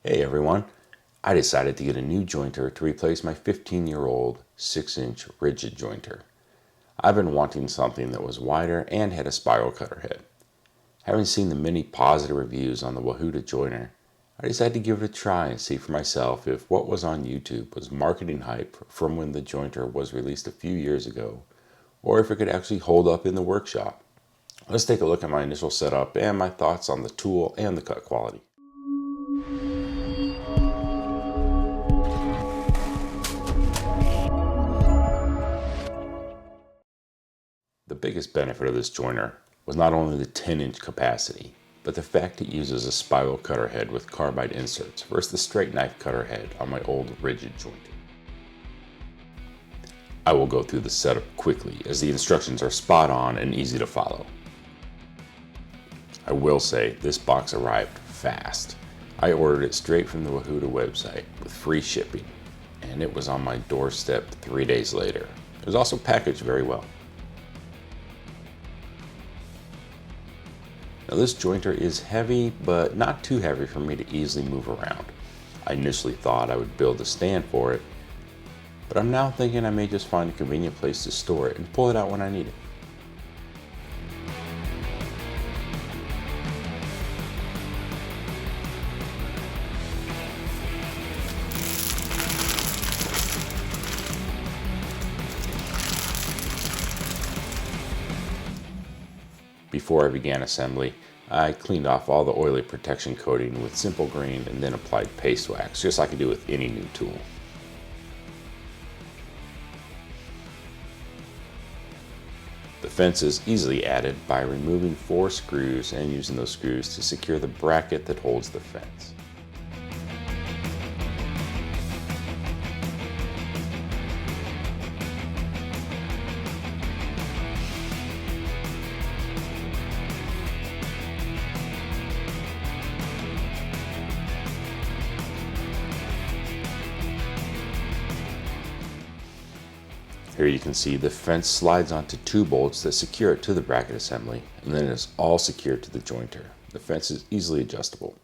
Hey everyone, I decided to get a new jointer to replace my 15-year-old 6-inch rigid jointer. I've been wanting something that was wider and had a spiral cutter head. Having seen the many positive reviews on the Wahuda jointer, I decided to give it a try and see for myself if what was on YouTube was marketing hype from when the jointer was released a few years ago, or if it could actually hold up in the workshop. Let's take a look at my initial setup and my thoughts on the tool and the cut quality. The biggest benefit of this jointer was not only the 10-inch capacity, but the fact it uses a spiral cutter head with carbide inserts versus the straight knife cutter head on my old rigid jointer. I will go through the setup quickly as the instructions are spot on and easy to follow. I will say this box arrived fast. I ordered it straight from the Wahuda website with free shipping, and it was on my doorstep 3 days later. It was also packaged very well. Now this jointer is heavy, but not too heavy for me to easily move around. I initially thought I would build a stand for it, but I'm now thinking I may just find a convenient place to store it and pull it out when I need it. Before I began assembly, I cleaned off all the oily protection coating with Simple Green and then applied paste wax, just like I do with any new tool. The fence is easily added by removing 4 screws and using those screws to secure the bracket that holds the fence. Here you can see the fence slides onto 2 bolts that secure it to the bracket assembly, and then it is all secured to the jointer. The fence is easily adjustable.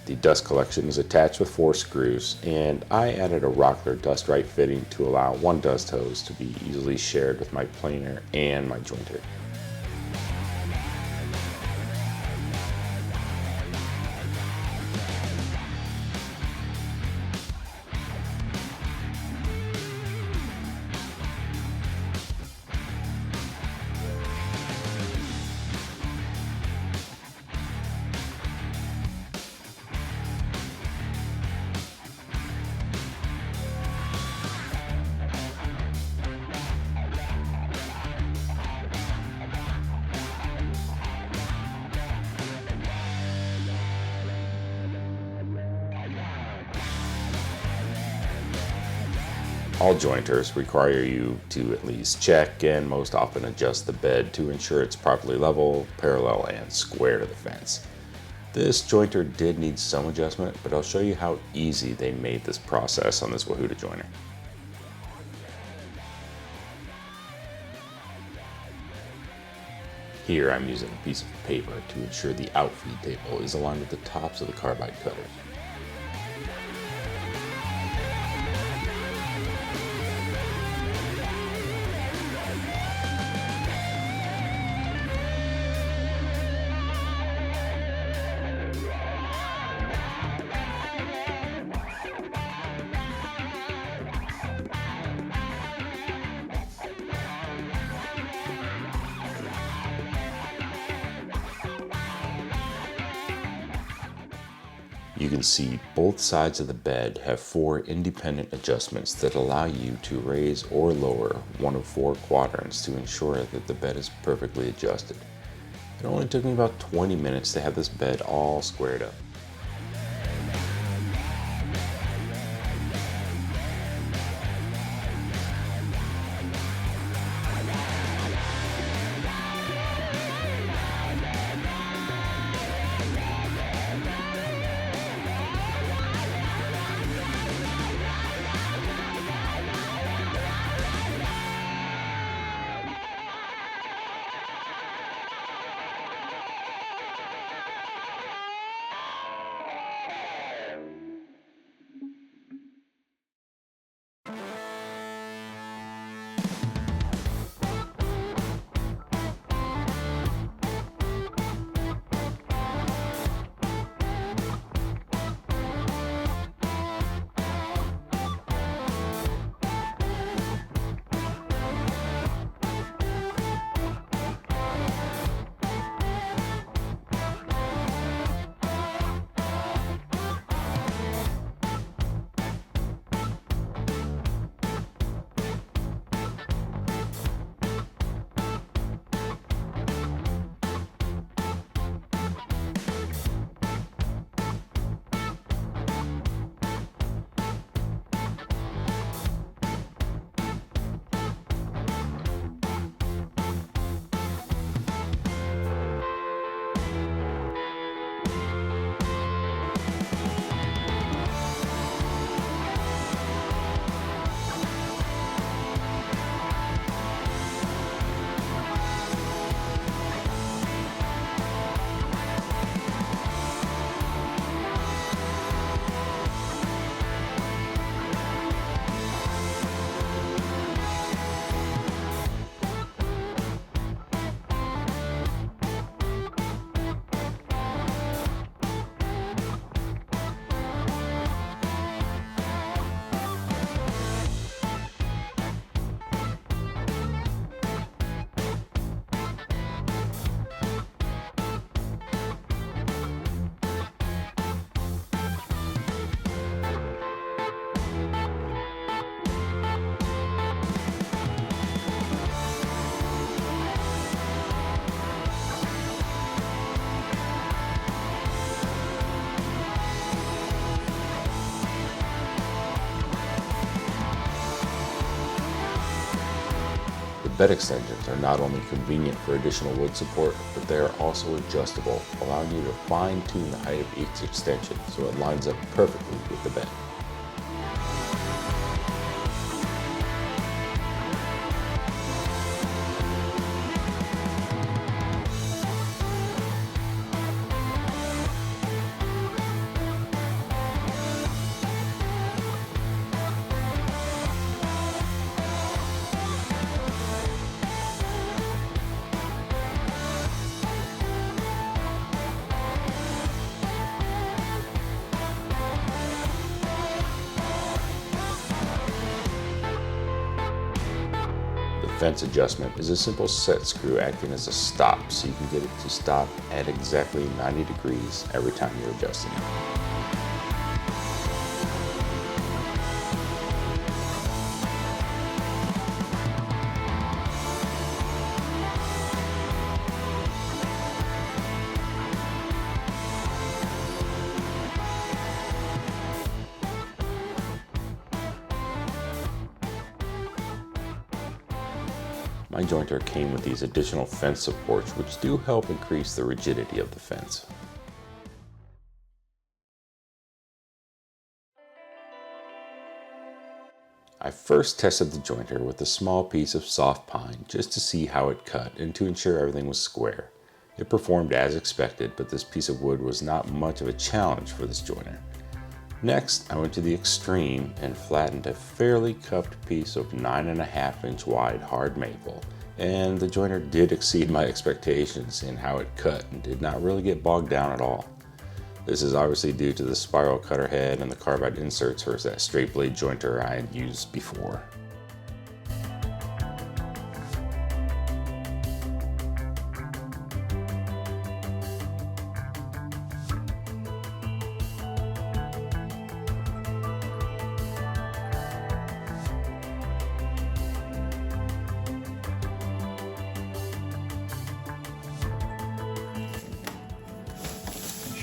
The dust collection is attached with 4 screws, and I added a Rockler dust right fitting to allow 1 dust hose to be easily shared with my planer and my jointer. All jointers require you to at least check and most often adjust the bed to ensure it's properly level, parallel, and square to the fence. This jointer did need some adjustment, but I'll show you how easy they made this process on this Wahuda jointer. Here I'm using a piece of paper to ensure the outfeed table is aligned with the tops of the carbide cutters. You can see both sides of the bed have 4 independent adjustments that allow you to raise or lower one of 4 quadrants to ensure that the bed is perfectly adjusted. It only took me about 20 minutes to have this bed all squared up. The bed extensions are not only convenient for additional wood support, but they are also adjustable, allowing you to fine-tune the height of each extension so it lines up perfectly with the bed. The fence adjustment is a simple set screw acting as a stop so you can get it to stop at exactly 90 degrees every time you're adjusting it. My jointer came with these additional fence supports which do help increase the rigidity of the fence. I first tested the jointer with a small piece of soft pine just to see how it cut and to ensure everything was square. It performed as expected, but this piece of wood was not much of a challenge for this jointer. Next, I went to the extreme and flattened a fairly cupped piece of 9.5-inch wide hard maple, and the jointer did exceed my expectations in how it cut and did not really get bogged down at all. This is obviously due to the spiral cutter head and the carbide inserts versus that straight blade jointer I had used before.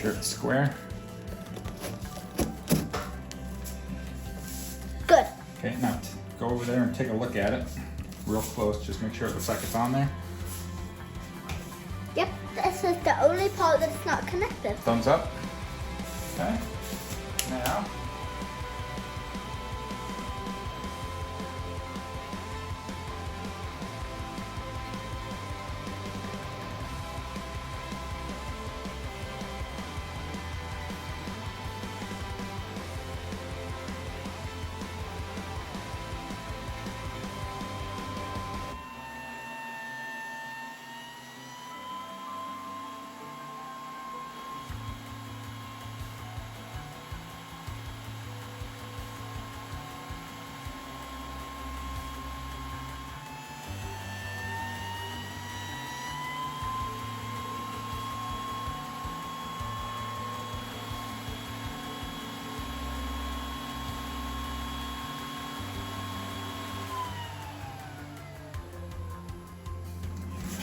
sure it's square. Good. Okay, now go over there and take a look at it real close. Just make sure it looks like it's on there. Yep, this is the only part that's not connected. Thumbs up. Okay. Now.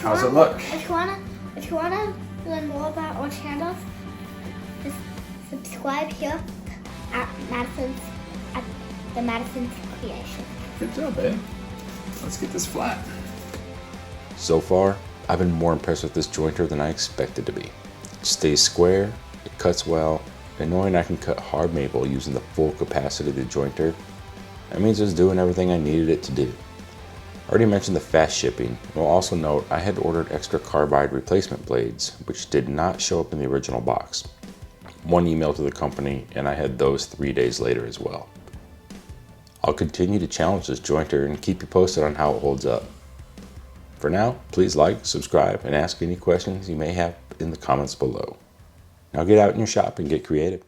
How's it look? If you wanna learn more about our channels, just subscribe here at the Madison's Creation. Good job, babe. Let's get this flat. So far, I've been more impressed with this jointer than I expected to be. It stays square, it cuts well, and knowing I can cut hard maple using the full capacity of the jointer, that means it's doing everything I needed it to do. I already mentioned the fast shipping. You'll also note I had ordered extra carbide replacement blades, which did not show up in the original box. One email to the company, and I had those 3 days later as well. I'll continue to challenge this jointer and keep you posted on how it holds up. For now, please like, subscribe, and ask any questions you may have in the comments below. Now get out in your shop and get creative.